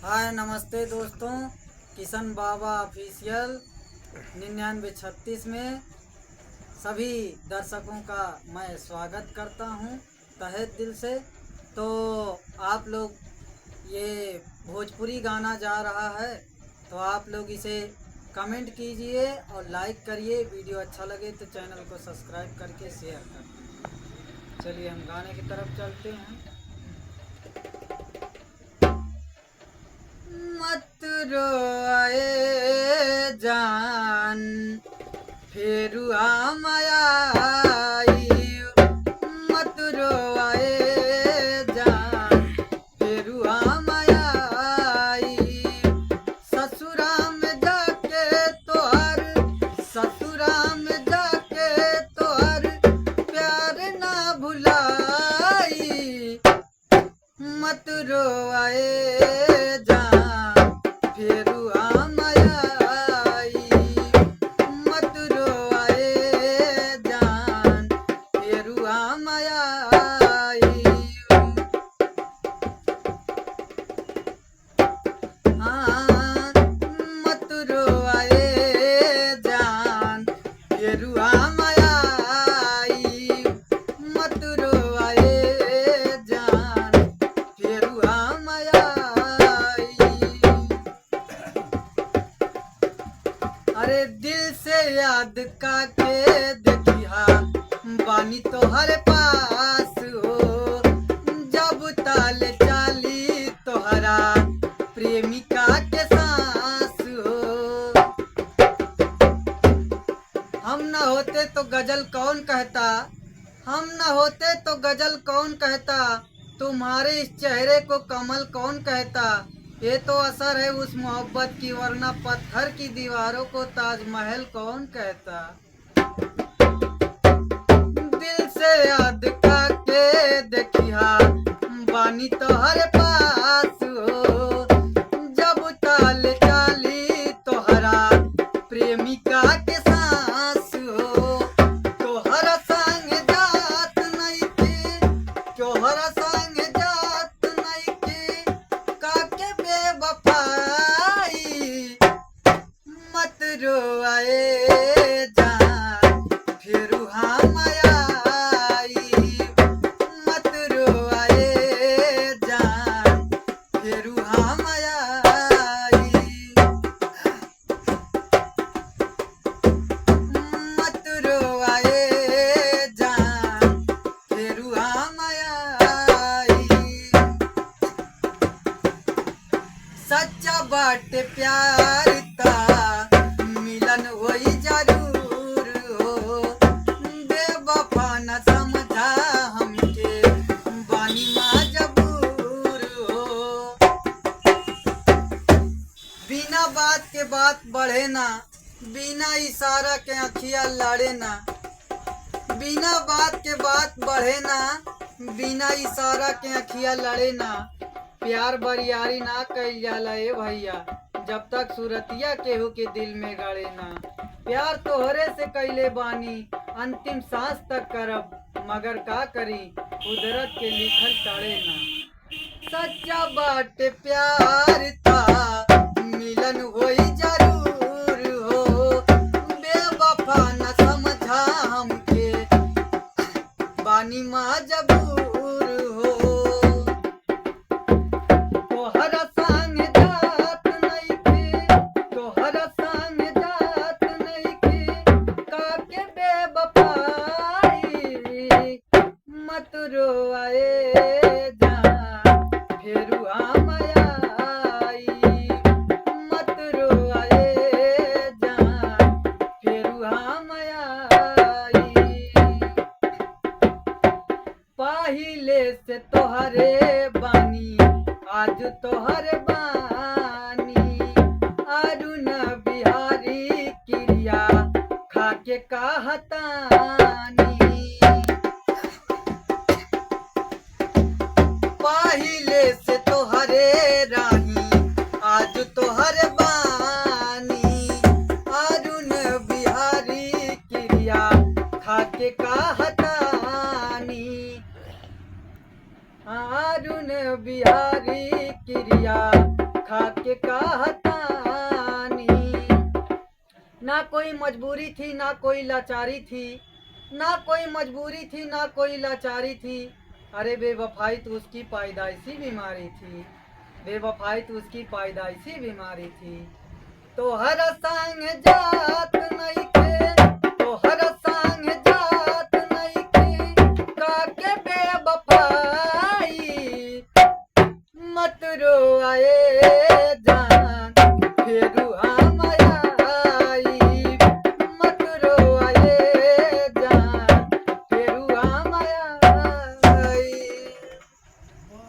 हाय नमस्ते दोस्तों, किशन बाबा ऑफिशियल 9936 में सभी दर्शकों का मैं स्वागत करता हूं तहे दिल से। तो आप लोग ये भोजपुरी गाना जा रहा है तो आप लोग इसे कमेंट कीजिए और लाइक करिए। वीडियो अच्छा लगे तो चैनल को सब्सक्राइब करके शेयर कर। चलिए हम गाने की तरफ चलते हैं। मत रोए जान फेरू आमाई, मत रोए जान फेरू आमाई। ससुरा में जाके तोहर ससुरा में जाके तोहर प्यार ना भुलाई। मत रोए अरे दिल से याद का के देखिया बानी तोहरे पास हो। जब ताल चाली तोहरा प्रेमिका के सांस हो। हम न होते तो गजल कौन कहता, हम न होते तो गजल कौन कहता, तुम्हारे इस चेहरे को कमल कौन कहता। ये तो असर है उस मोहब्बत की, वरना पत्थर की दीवारों को ताजमहल कौन कहता। दिल से याद का के देखिया बानी तोहरे पास हो। जब ताल चाली तोहरा प्रेमिका के सांस हो। तोहरा संग जात नहीं की, तोहरा संग जात नहीं की काके बेवफाई। मत रोए जान फिर हम आई, मत रोए जान फिर हम आई। मत रोए जान फिर हम आई। सच्चा बाटे प्यार ता मिलन होई जरूर हो। बेवफा न समझा हमके बानी मजबूर हो। बिना बात के बात बढ़े ना, बिना इशारा के अखियां लड़े ना। बिना बात के बात बढ़े ना, बिना इशारा के अखियां लड़े ना। प्यार बरियारी ना कइल जाला ए भैया, जब तक सूरतिया केहू के दिल में गड़े ना। प्यार तोहरे से कइले बानी अंतिम सांस तक करब, मगर का करी कुदरत के लिखल टड़े ना। सच्चा बाटे प्यार था मिलन होई जरूर हो। बेवफा न समझा हमके बानी मजबूर हो। तोहरा संग जात नइखे, तोहरा संग जात नइखे काके बेवफाई। मत रोए जान फेरू हम आई, मत रोए जान फेरू हम आई। पहिले से तोहरे बानी आज तोहर बानी। अरुण बिहारी क्रिया खाके कहतानी। पहिले से तोहरे राही आज तोहर बानी। अरुण बिहारी क्रिया खाके कहतानी। अरुण बिहारी क्रिया खा के कहतानी। ना कोई मजबूरी थी ना कोई लाचारी थी, ना कोई मजबूरी थी ना कोई लाचारी थी। अरे बेवफाई तो उसकी पैदाइशी बीमारी थी, बेवफाई तो उसकी पैदाइशी बीमारी थी। तो हर संग जात नहीं